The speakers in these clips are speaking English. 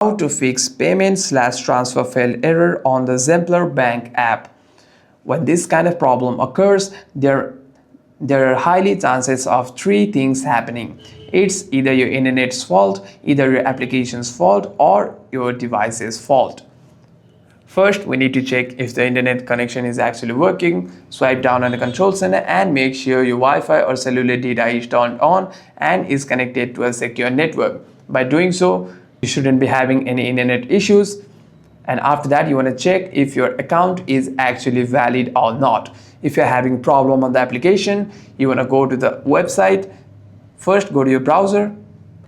How to fix payment/transfer failed error on the Zempler Bank app. When this kind of problem occurs, there are highly chances of three things happening. It's either your internet's fault, either your application's fault, or your device's fault. First, we need to check if the internet connection is actually working. Swipe down on the control center and make sure your Wi-Fi or cellular data is turned on and is connected to a secure network. By doing so, you shouldn't be having any internet issues. And after that, you want to check if your account is actually valid or not. If you're having problem on the application, you want to go to the website. First, go to your browser,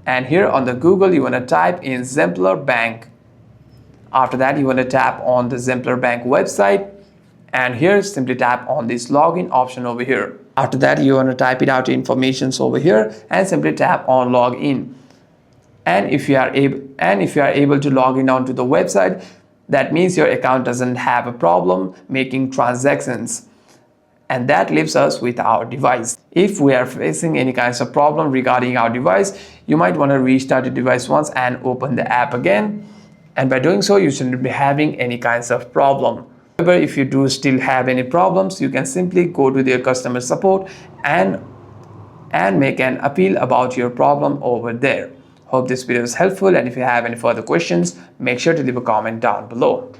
and here on the Google, you want to type in Zempler Bank. After that, you want to tap on the Zempler Bank website, and here simply tap on this login option over here. After that, you want to type it out information over here and simply tap on login. And if you are able to log in onto the website, that means your account doesn't have a problem making transactions. And that leaves us with our device. If we are facing any kinds of problem regarding our device, you might want to restart the device once and open the app again. And by doing so, you shouldn't be having any kinds of problem. However, if you do still have any problems, you can simply go to their customer support and make an appeal about your problem over there. Hope this video is helpful, and if you have any further questions, make sure to leave a comment down below.